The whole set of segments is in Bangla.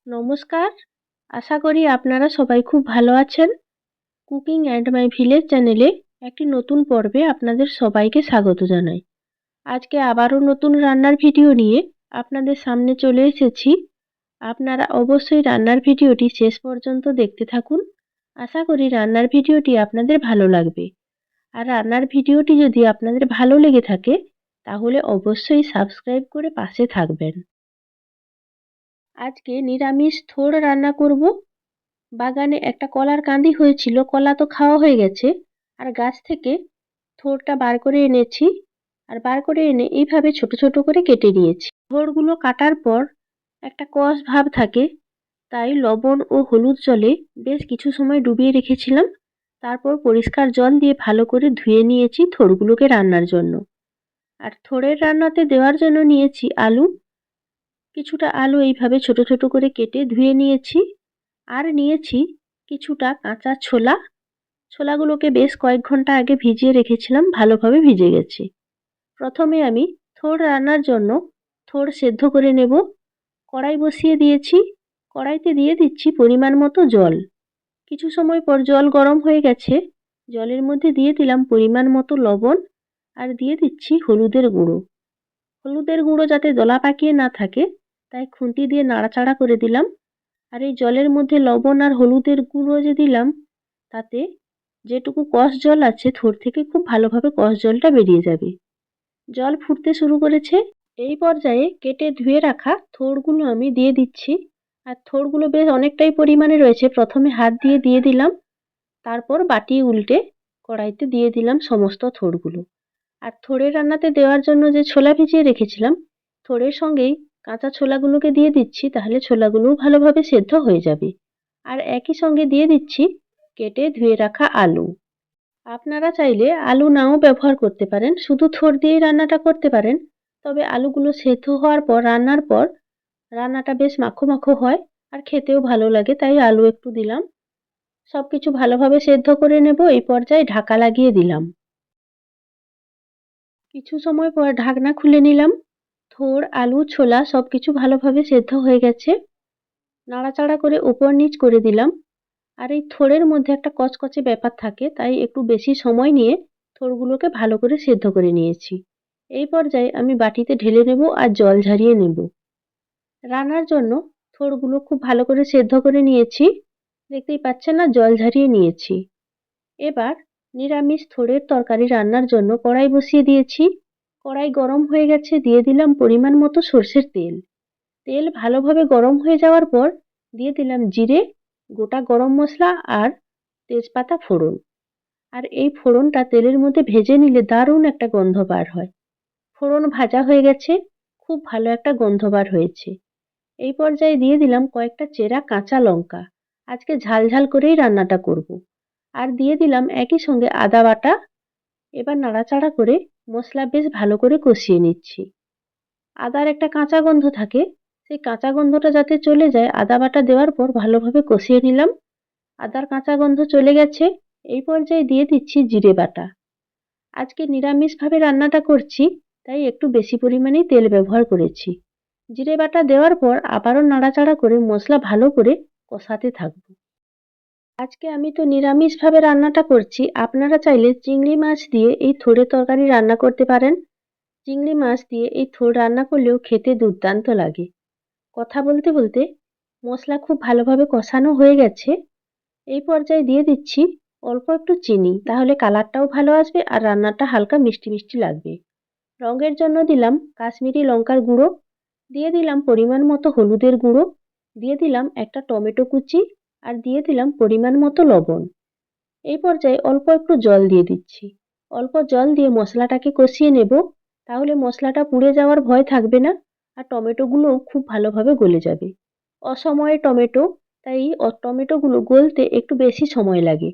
নমস্কার। আশা করি আপনারা সবাই খুব ভালো আছেন। কুকিং অ্যান্ড মাই ভিলেজ চ্যানেলে একটি নতুন পর্বে আপনাদের সবাইকে স্বাগত জানাই। আজকে আবারও নতুন রান্নার ভিডিও নিয়ে আপনাদের সামনে চলে এসেছি। আপনারা অবশ্যই রান্নার ভিডিওটি শেষ পর্যন্ত দেখতে থাকুন। আশা করি রান্নার ভিডিওটি আপনাদের ভালো লাগবে। আর রান্নার ভিডিওটি যদি আপনাদের ভালো লেগে থাকে তাহলে অবশ্যই সাবস্ক্রাইব করে পাশে থাকবেন। আজকে নিরামিষ থোড় রান্না করব। বাগানে একটা কলার কাঁদি হয়েছিল, কলা তো খাওয়া হয়ে গেছে, আর গাছ থেকে থোড়টা বার করে এনেছি। আর বার করে এনে এইভাবে ছোট ছোট করে কেটে নিয়েছি। থোড়গুলো কাটার পর একটা কষ ভাব থাকে, তাই লবণ ও হলুদ জলে বেশ কিছু সময় ডুবিয়ে রেখেছিলাম। তারপর পরিষ্কার জল দিয়ে ভালো করে ধুয়ে নিয়েছি থোড়গুলোকে রান্নার জন্য। আর থোড়ের রান্নাতে দেওয়ার জন্য নিয়েছি আলু। কিছুটা আলু এইভাবে ছোট ছোট করে কেটে ধুয়ে নিয়েছি। আর নিয়েছি কিছুটা কাঁচা ছোলা। ছোলাগুলোকে বেশ কয়েক ঘন্টা আগে ভিজিয়ে রেখেছিলাম, ভালোভাবে ভিজে গেছে। প্রথমে আমি থোড় রান্নার জন্য থোড় সেদ্ধ করে নেব। কড়াই বসিয়ে দিয়েছি। কড়াইতে দিয়ে দিচ্ছি পরিমাণ মতো জল। কিছু সময় পর জল গরম হয়ে গেছে। জলের মধ্যে দিয়ে দিলাম পরিমাণ মতো লবণ, আর দিয়ে দিচ্ছি হলুদের গুঁড়ো। হলুদের গুঁড়ো যাতে দলা পাকিয়ে না থাকে তাই খুন্তি দিয়ে নাড়াচাড়া করে দিলাম। আর এই জলের মধ্যে লবণ আর হলুদের গুঁড়ো যে দিলাম, তাতে যেটুকু কষ জল আছে থোড় থেকে খুব ভালোভাবে কষ জলটা বেরিয়ে যাবে। জল ফুটতে শুরু করেছে। এই পর্যায়ে কেটে ধুয়ে রাখা থোড়গুলো আমি দিয়ে দিচ্ছি। আর থোড়গুলো বেশ অনেকটাই পরিমাণে রয়েছে, প্রথমে হাত দিয়ে দিয়ে দিলাম, তারপর বাটি উল্টে কড়াইতে দিয়ে দিলাম সমস্ত থোড়গুলো। আর থোড়ের রান্নাতে দেওয়ার জন্য যে ছোলা ভিজিয়ে রেখেছিলাম, থোড়ের সঙ্গেই কাঁচা ছোলাগুলোকে দিয়ে দিচ্ছি, তাহলে ছোলাগুলোও ভালোভাবে সেদ্ধ হয়ে যাবে। আর একই সঙ্গে দিয়ে দিচ্ছি কেটে ধুয়ে রাখা আলু। আপনারা চাইলে আলু নাও ব্যবহার করতে পারেন, শুধু থোড় দিয়েই রান্নাটা করতে পারেন। তবে আলুগুলো সেদ্ধ হওয়ার পর রান্নার পর রান্নাটা বেশ মাখো মাখো হয়, আর খেতেও ভালো লাগে, তাই আলু একটু দিলাম। সব কিছু ভালোভাবে সেদ্ধ করে নেব। এই পর্যায়ে ঢাকা লাগিয়ে দিলাম। কিছু সময় পর ঢাকনা খুলে নিলাম। থোড়, আলু, ছোলা সবকিছু ভালোভাবে সেদ্ধ হয়ে গেছে। নাড়াচাড়া করে ওপর নিচ করে দিলাম। আর এই থোড়ের মধ্যে একটা কচকচে ব্যাপার থাকে, তাই একটু বেশি সময় নিয়ে থোড়গুলোকে ভালো করে সেদ্ধ করে নিয়েছি। এই পর্যায়ে আমি বাটিতে ঢেলে নেব আর জল ঝরিয়ে নেব। রান্নার জন্য থোড়গুলো খুব ভালো করে সেদ্ধ করে নিয়েছি। দেখতেই পাচ্ছেন না, জল ঝরিয়ে নিয়েছি। এবার নিরামিষ থোড়ের তরকারি রান্নার জন্য কড়াই বসিয়ে দিয়েছি। কড়াই গরম হয়ে গেছে, দিয়ে দিলাম পরিমাণ মতো সর্ষের তেল। তেল ভালোভাবে গরম হয়ে যাওয়ার পর দিয়ে দিলাম জিরে, গোটা গরম মশলা আর তেজপাতা ফোড়ন। আর এই ফোড়নটা তেলের মধ্যে ভেজে নিলে দারুণ একটা গন্ধ বার হয়। ফোড়ন ভাজা হয়ে গেছে, খুব ভালো একটা গন্ধ বার হয়েছে। এই পর্যায়ে দিয়ে দিলাম কয়েকটা চেরা কাঁচা লঙ্কা। আজকে ঝাল ঝাল করেই রান্নাটা করব। আর দিয়ে দিলাম একই সঙ্গে আদা বাটা। এবার নাড়াচাড়া করে মশলা বেশ ভালো করে কষিয়ে নিচ্ছি। আদার একটা কাঁচা গন্ধ থাকে, সেই কাঁচা গন্ধটা যাতে চলে যায় আদা বাটা দেওয়ার পর ভালোভাবে কষিয়ে নিলাম। আদার কাঁচা গন্ধ চলে গেছে। এই পর্যায়ে দিয়ে দিচ্ছি জিরে বাটা। আজকে নিরামিষভাবে রান্নাটা করছি, তাই একটু বেশি পরিমাণেই তেল ব্যবহার করেছি। জিরে বাটা দেওয়ার পর আবারও নাড়াচাড়া করে মশলা ভালো করে কষাতে থাকবো। আজকে আমি তো নিরামিষভাবে রান্নাটা করছি, আপনারা চাইলে চিংড়ি মাছ দিয়ে এই থোড়ের তরকারি রান্না করতে পারেন। চিংড়ি মাছ দিয়ে এই থোড় রান্না করলেও খেতে দুর্দান্ত লাগে। কথা বলতে বলতে মশলা খুব ভালোভাবে কষানো হয়ে গেছে। এই পর্যায়ে দিয়ে দিচ্ছি অল্প একটু চিনি, তাহলে কালারটাও ভালো আসবে আর রান্নাটা হালকা মিষ্টি মিষ্টি লাগবে। রঙের জন্য দিলাম কাশ্মীরি লঙ্কার গুঁড়ো, দিয়ে দিলাম পরিমাণ মতো হলুদের গুঁড়ো, দিয়ে দিলাম একটা টমেটো কুচি, আর দিয়ে দিলাম পরিমাণ মতো লবণ। এই পর্যায়ে অল্প একটু জল দিয়ে দিচ্ছি। অল্প জল দিয়ে মশলাটাকে কষিয়ে নেব, তাহলে মশলাটা পুড়ে যাওয়ার ভয় থাকবে না, আর টমেটোগুলোও খুব ভালোভাবে গলে যাবে। অসময়ে টমেটো, তাই টমেটোগুলো গলতে একটু বেশি সময় লাগে।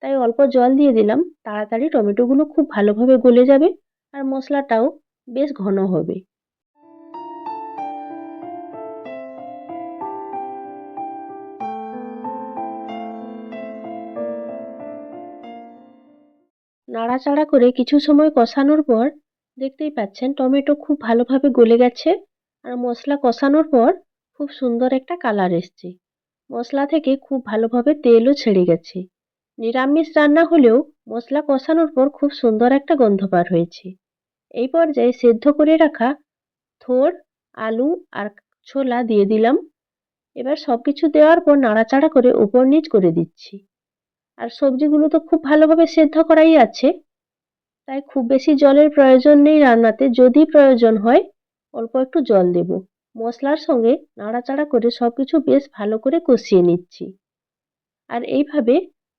তাই অল্প জল দিয়ে দিলাম, তাড়াতাড়ি টমেটোগুলো খুব ভালোভাবে গলে যাবে আর মশলাটাও বেশ ঘন হবে। নাড়াচাড়া করে কিছু সময় কষানোর পর দেখতেই পাচ্ছেন টমেটো খুব ভালোভাবে গলে গেছে। আর মশলা কষানোর পর খুব সুন্দর একটা কালার এসছে। মশলা থেকে খুব ভালোভাবে তেলও ছেড়ে গেছে। নিরামিষ রান্না হলেও মশলা কষানোর পর খুব সুন্দর একটা গন্ধ বার হয়েছে। এই পর্যায়ে সেদ্ধ করে রাখা থোড়, আলু আর ছোলা দিয়ে দিলাম। এবার সবকিছু দেওয়ার পর নাড়াচাড়া করে উপর নিচ করে দিচ্ছি। আর সবজিগুলো তো খুব ভালোভাবে সেদ্ধ করাই আছে, তাই খুব বেশি জলের প্রয়োজন নেই রান্নাতে। যদি প্রয়োজন হয় অল্প একটু জল দেব। মশলার সঙ্গে নাড়াচাড়া করে সবকিছু বেশ ভালো করে কষিয়ে নিচ্ছি। আর এইভাবে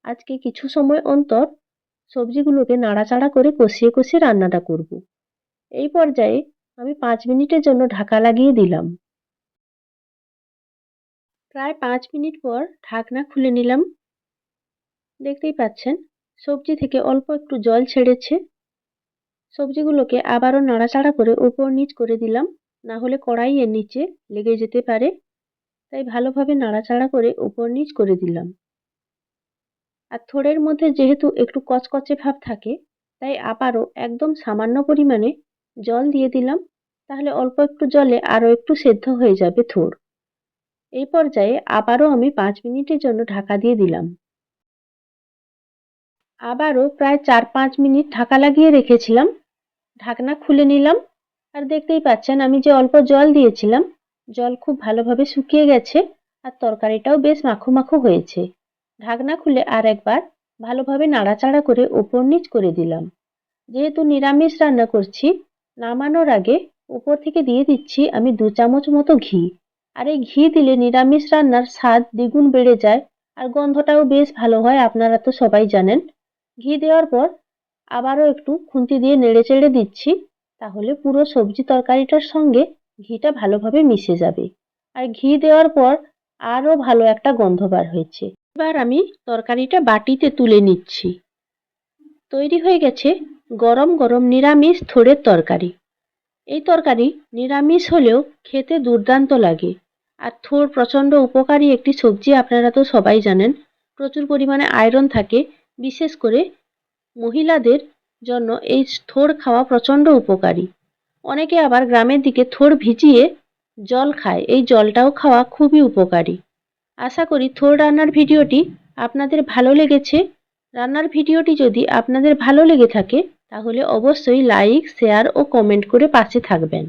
আজকে কিছু সময় অন্তর সবজিগুলোকে নাড়াচাড়া করে কষিয়ে কষিয়ে রান্নাটা করব। এই পর্যায়ে আমি 5 মিনিটের জন্য ঢাকা লাগিয়ে দিলাম। প্রায় 5 মিনিট পর ঢাকনা খুলে নিলাম। দেখতেই পাচ্ছেন সবজি থেকে অল্প একটু জল ছেড়েছে। সবজিগুলোকে আবারও নাড়াচাড়া করে উপর নিচ করে দিলাম, না হলে কড়াইয়ের নিচে লেগে যেতে পারে। তাই ভালোভাবে নাড়াচাড়া করে উপর নিচ করে দিলাম। আর থোড়ের মধ্যে যেহেতু একটু কচকচে ভাব থাকে, তাই আবারও একদম সামান্য পরিমাণে জল দিয়ে দিলাম। তাহলে অল্প একটু জলে আরও একটু সেদ্ধ হয়ে যাবে থোড়। এই পর্যায়ে আবারও আমি 5 মিনিটের জন্য ঢাকা দিয়ে দিলাম। আবারও প্রায় 4-5 মিনিট ঢাকা লাগিয়ে রেখেছিলাম। ঢাকনা খুলে নিলাম। আর দেখতেই পাচ্ছেন আমি যে অল্প জল দিয়েছিলাম, জল খুব ভালোভাবে শুকিয়ে গেছে আর তরকারিটাও বেশ মাখো মাখো হয়েছে। ঢাকনা খুলে আর একবার ভালোভাবে নাড়াচাড়া করে ওপর নিচ করে দিলাম। যেহেতু নিরামিষ রান্না করছি, নামানোর আগে উপর থেকে দিয়ে দিচ্ছি আমি 2 চামচ মতো ঘি। আর এই ঘি দিলে নিরামিষ রান্নার স্বাদ দ্বিগুণ বেড়ে যায় আর গন্ধটাও বেশ ভালো হয়, আপনারা তো সবাই জানেন। ঘি দেওয়ার পর আবারও একটু খুন্তি দিয়ে নেড়েচেড়ে দিচ্ছি, তাহলে পুরো সবজি তরকারিটার সঙ্গে ঘিটা ভালোভাবে মিশে যাবে। আর ঘি দেওয়ার পর আরও ভালো একটা গন্ধ বার হয়েছে। এবার আমি তরকারিটা বাটিতে তুলে নিচ্ছি। তৈরি হয়ে গেছে গরম গরম নিরামিষ থোড়ের তরকারি। এই তরকারি নিরামিষ হলেও খেতে দুর্দান্ত লাগে। আর থোড় প্রচণ্ড উপকারী একটি সবজি, আপনারা তো সবাই জানেন। প্রচুর পরিমাণে আয়রন থাকে, বিশেষ করে মহিলাদের জন্য এই থোড় খাওয়া প্রচণ্ড উপকারী। অনেকে আবার গ্রামের দিকে থোড় ভিজিয়ে জল খায়, এই জলটাও খাওয়া খুবই উপকারী। আশা করি থোড় রান্নার ভিডিওটি আপনাদের ভালো লেগেছে। রান্নার ভিডিওটি যদি আপনাদের ভালো লেগে থাকে তাহলে অবশ্যই লাইক, শেয়ার ও কমেন্ট করে পাশে থাকবেন।